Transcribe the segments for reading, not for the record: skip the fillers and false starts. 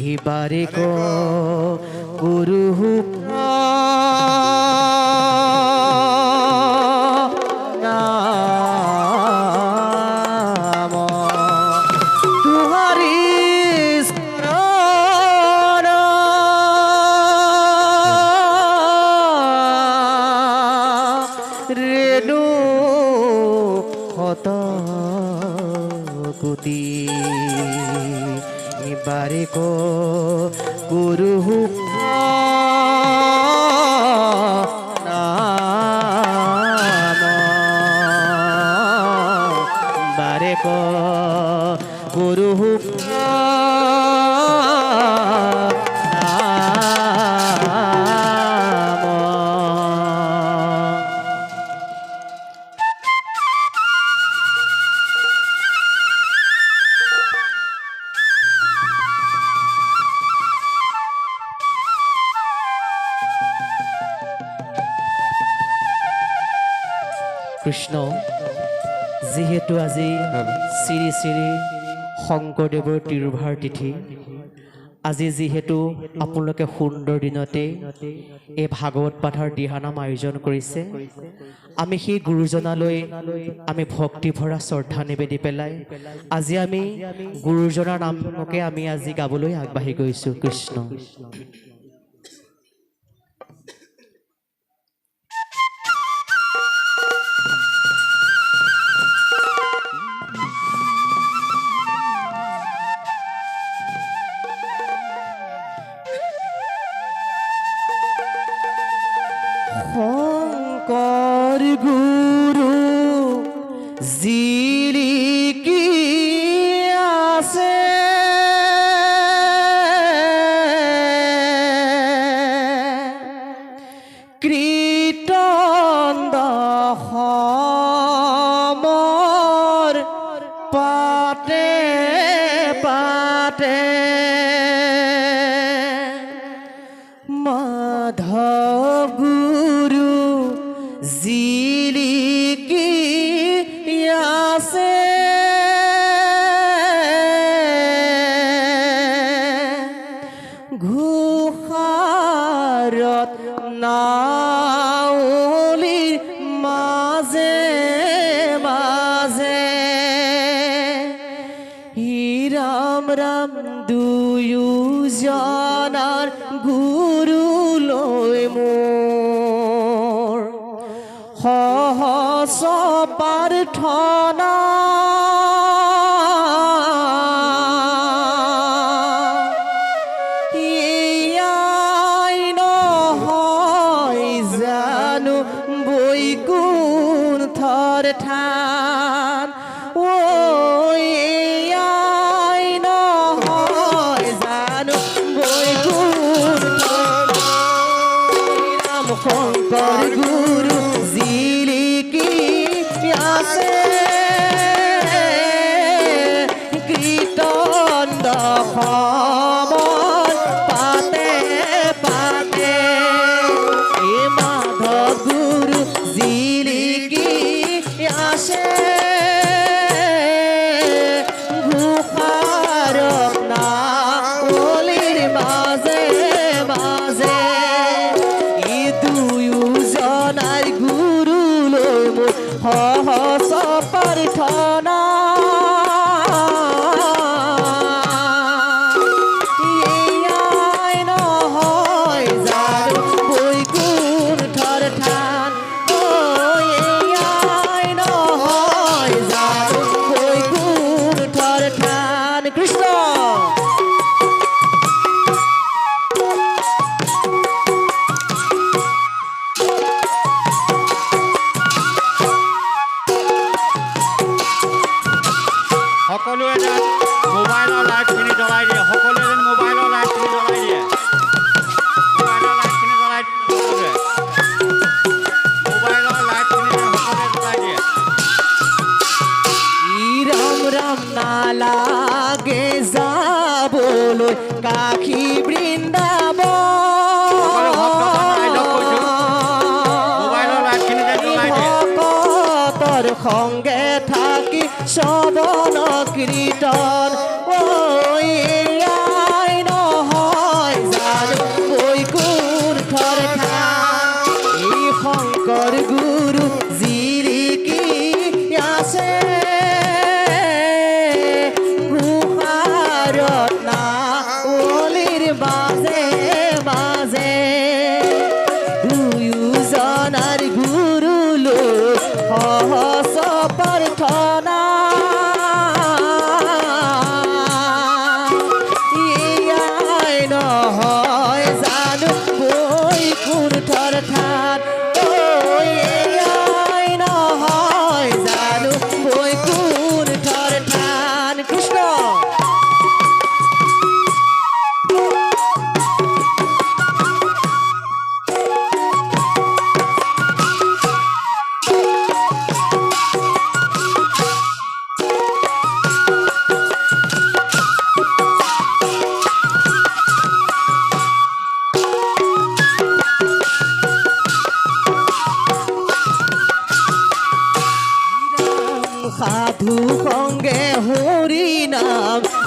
ইবাৰে গুৰু নাম তুহাৰি স্মৰণ ৰেণু হত কুতি ইবাৰে গুৰু নাম বাৰে গুৰু কৃষ্ণ যেহেতু আজি শ্ৰী শ্ৰী শংকৰদেৱৰ তিৰুভাৰ তিথি আজি যেহেতু আপোনালোকে সুন্দৰ দিনতে এই ভাগৱত পাঠৰ দিহানাম আয়োজন কৰিছে আমি সেই গুৰুজনালৈ আমি ভক্তি ভৰা শ্ৰদ্ধা নিবেদি পেলাই আজি আমি গুৰুজনাৰ নামকে আমি আজি গাবলৈ আগবাঢ়ি গৈছো কৃষ্ণ শংকৰ গুৰু জিলিকি আছে কীৰ্তন সমৰ পাতে পাতে মাধৱ গুৰু জিলিকি আছে ঘোষাৰত নাৱলীৰ মাজে মাজে ৰাম ৰাম দুয়োজনাৰ গুৰুলৈ মোৰ সহস্ৰ প্ৰাৰ্থনা এয়াই নহয় জানো বৈকুণ্ঠৰ থান এয়াই নহয় জানো বৈকুণ্ঠৰ ৰাম শংকৰ গুৰু জিলিকি আছে কীৰ্তন সমৰ পাতে পাতে এই মাধৱ গুৰু জিলিকি আছে ঘোষাৰত নাৱলীৰ মাজে মাজে ই দুয়োজনাৰ গুৰুলৈ মোৰ সহস্ৰ প্ৰাৰ্থনা এয়াই নহয় জানো বৈকুণ্ঠৰ থান এয়াই নহয় জানো বৈকুণ্ঠৰ থান কৃষ্ণ সকলোৱে যেন মোবাইলৰ লাইটখিনি জ্বলাই দিয়ে সকলোৱে যেন মোবাইলৰ লাইটখিনি জ্বলাই দিয়ে মোবাইলৰ লাইটখিনি জ্বলাই দিয়ে মোবাইলৰ লাইটখিনি যেন সকলোৱে জ্বলাই দিয়ে ৰাম ৰাম নালাগে যাবলৈ কাশী বৃন্দাবন সকলো ভক্তজন ৰাইজক কৈছোঁ মোবাইলৰ লাইটখিনি যেন জ্বলাই দিয়ে ভকতৰ সংগে থাকি শ্ৰৱণ কীৰ্তন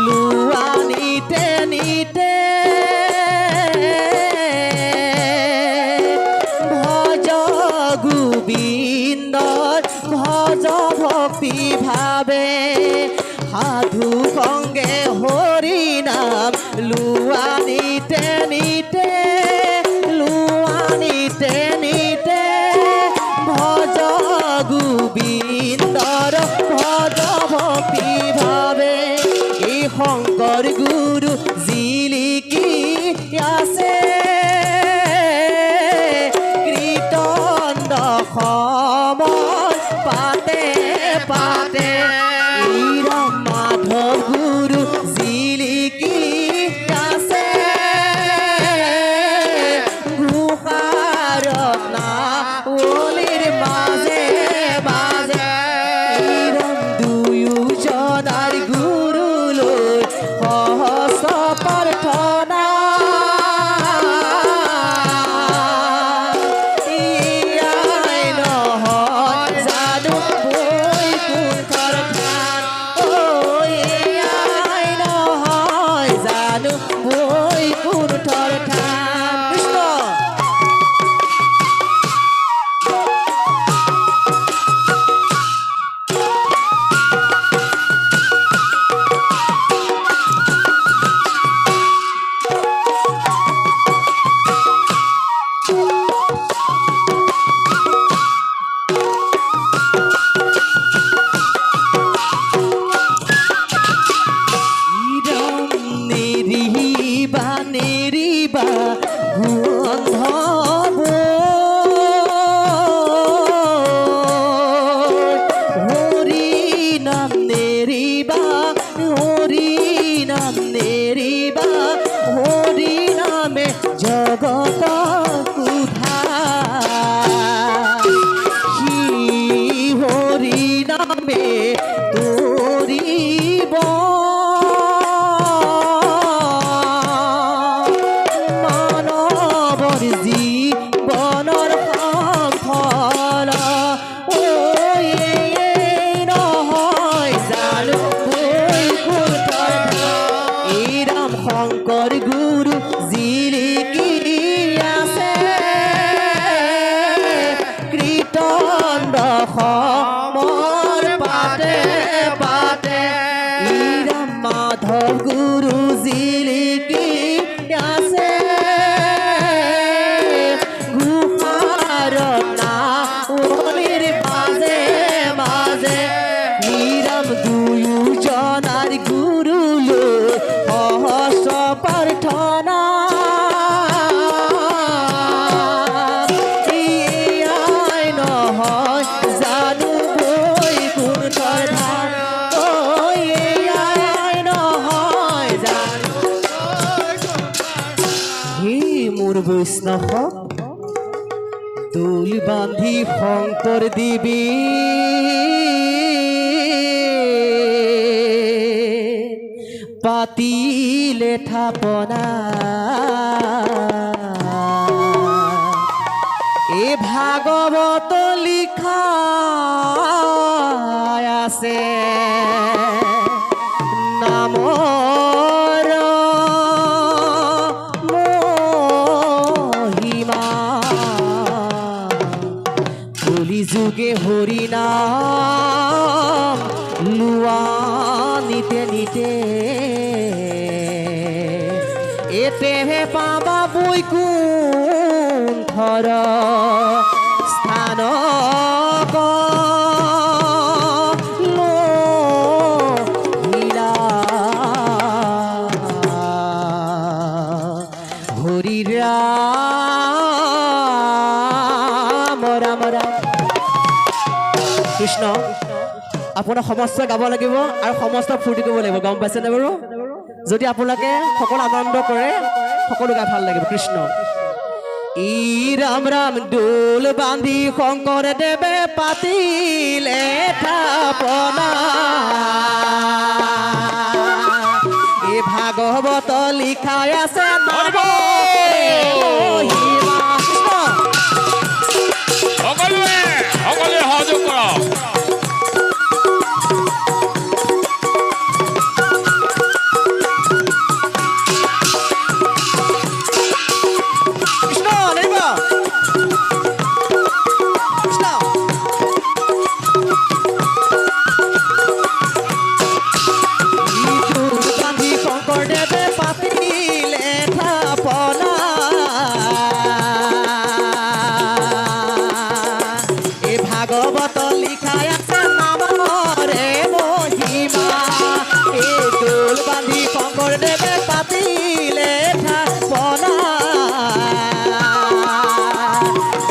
লোৱা নিতে নিতে ভজ গোবিন্দৰ ভজ ভক্তি ভাবে সাধু সংগে হৰি নাম লোৱা নিতে নিতে লোৱা নিতে নিতে ভজ গোবিন্দৰ ভজ ভক্তি ভাবে এই শংকৰ গুৰু জিলিকি আছে কীৰ্তন সময় পাতে পাতে এই ৰাম মাধৱ গুৰু জিলিকি আছে ঘোষাৰত নাৱলীৰ মাজে মাজে এই ৰাম দুয়োজনাৰ গুৰুলৈ সহস্ৰ প্ৰাৰ্থনা এয়াই নহয় জানো বৈকুণ্ঠৰ ধান এয়াই নহয় জানো বৈকুণ্ঠৰ ধান কৃষ্ণ নেৰিবা নেৰিবা গন্ধব হৰি নাম নেৰিবা হৰি নাম নেৰিবা হৰি নামে জগত উদ্ধাৰ সি হৰি নামে তৰিব মানৱৰ জীৱনৰ সফল নহয় জানো বৈকুণ্ঠৰ ধান এই ৰাম শংকৰ গুৰু জিলিকি আছে কীৰ্তন সমৰ পাতে পাতে এই ৰাম মাধৱ গুৰু জিলিকি আছে ঘোষাৰত নাৱলীৰ মাজে মাজে নিৰাম দুয়োজনাৰ গুৰুলৈ সহস্ৰ প্ৰাৰ্থনা এয়াই নহয় জানো বৈকুণ্ঠৰ ধান এয়াই নহয় জানো হে মোৰ বৈষ্ণৱ দোল বান্ধি শংকৰ দেৱী পাতিলে থাপনা এ ভাগৱত লিখা আছে নামৰ মহিমা কলি যুগে হৰি নাম লোৱা নিতে নিতে এতেহে পাবা বৈকুণ্ঠৰ স্থান হৰি ৰাম ৰাম ৰাম কৃষ্ণ আপোনাৰ সমস্ত গাব লাগিব আৰু সমস্ত ফূৰ্তি কৰিব লাগিব গম পাইছেনে বাৰু যদি আপোনালোকে সকলো আনন্দ কৰে সকলো গাই ভাল লাগিব কৃষ্ণ ই ৰাম ৰাম দোল বান্ধি শংকৰদেৱে পাতিলে থাপনা এই ভাগৱত লিখাই আছে সকলোৱে সহযোগ কৰক শঙ্কৰদেৱে পাতিলে থাপনা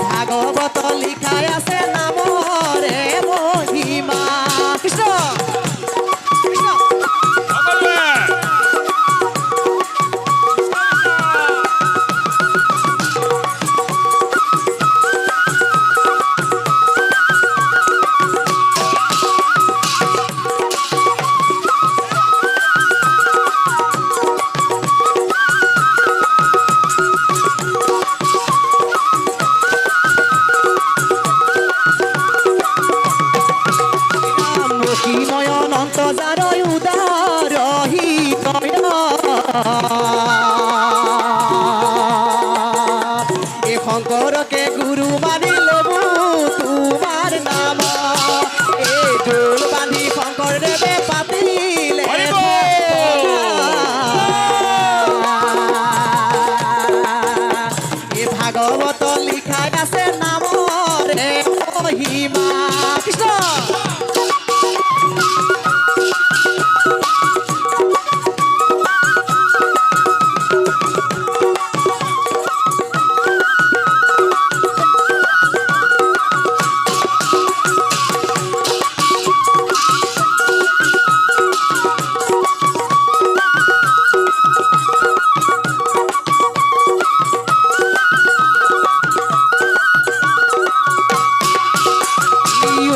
ভাগৱত লিখাই আছে নামৰে মহিমা কৃষ্ণ কৃষ্ণ সকলোৱে মহিময় অনন্ত যাৰ উদাৰ হৃদয় এই শংকৰকে গুৰু মানি ল'বো তোমাৰ নাম এই দোল বান্ধি শংকৰদেৱে পাতিলে এই ভাগৱত লিখাই আছে নামৰে মহিমা কৃষ্ণ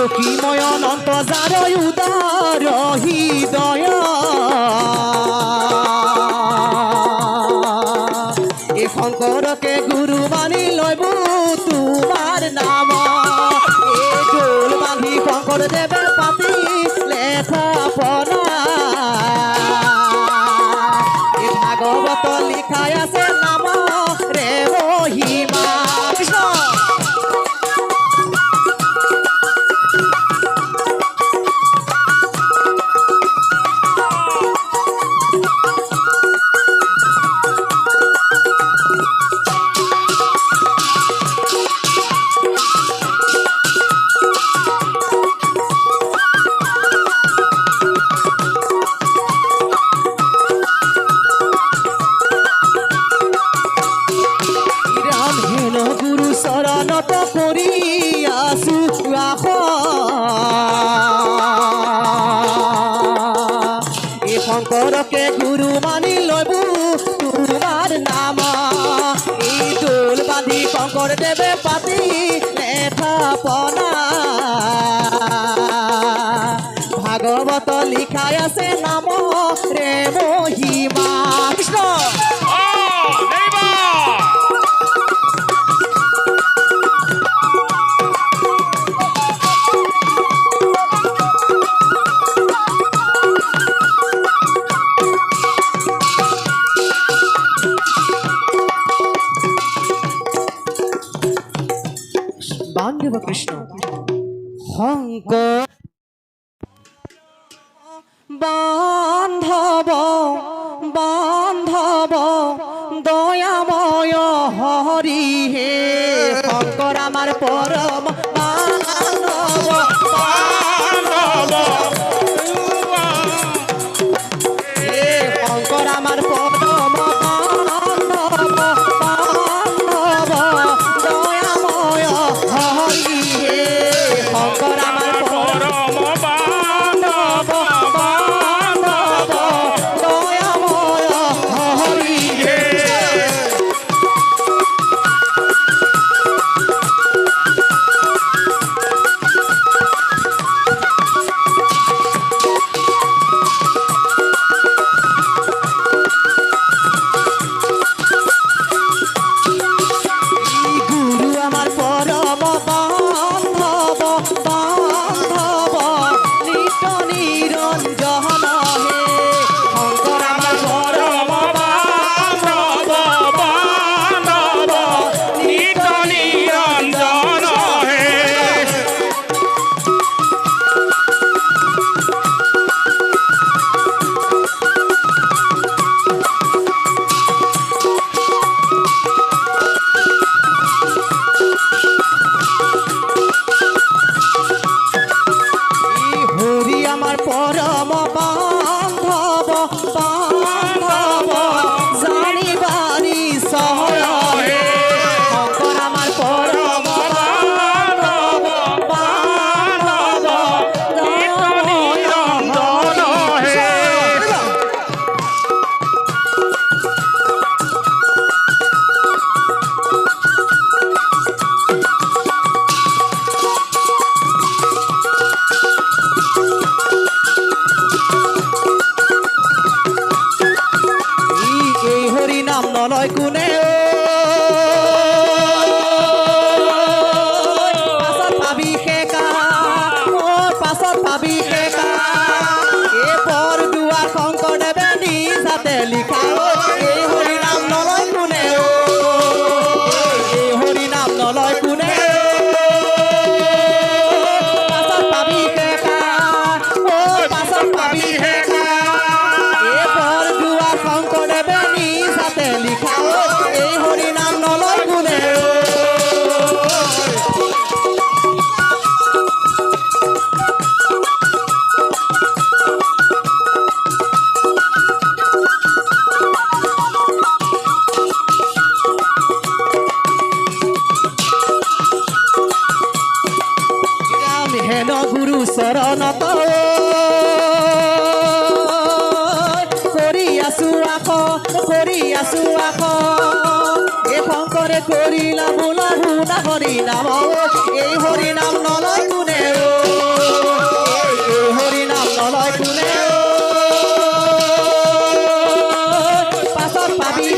অসীময় অনন্ত যাৰ উদাৰ হৃদয় এই শংকৰকে গুৰু মানি ল'বো তোমাৰ নাম এই দোল বান্ধি শংকৰদেৱে পাতিলে থাপনা এই ভাগৱত লিখাই আছে নামৰে মহিমা কৃষ্ণ গুৰু চৰণত কৰি আছো এই শংকৰকে গুৰু মানি ল'বো তোমাৰ নাম এই দোল বান্ধি শংকৰদেৱে পাতিলে থাপনা ভাগৱত লিখাই আছে নামৰে মহিমা কৃষ্ণ বান্ধৱ কৃষ্ণ শংকৰ বান্ধৱ বান্ধৱ দয়াময় হৰি হে শংকৰ আমাৰ পৰম বান্ধৱ হে শংকৰ আমাৰ পৰম বান্ধৱ বান্ধৱ দয়াময় হৰি হে শংকৰ আমাৰ পৰম বান্ধৱ বান্ধৱ দয়াময় হৰি হে নাম নলয় কোনে পাছত পাবি শেকা পাছত পাবি শেকা এই বৰদুৱাৰ শংকৰদেৱে নিজাতে লিখা এই হৰি নাম নলয় কোনে এই হৰি নাম নলয় কোনে পাছত পাবি শেকা পাছত পাবি শেকা এই বৰদুৱাৰ শংকৰদেৱে নিজাতে লিখা এই হৰি নাম নলয় কোনে হেন গুৰু চৰণত কৰি আছো আক এই শংকৰে কৰিলা বোলা শুনা হৰি নাম এই হৰি নাম নলয় কোনে এই হৰি নাম নলয় কোনে পাছত পাবি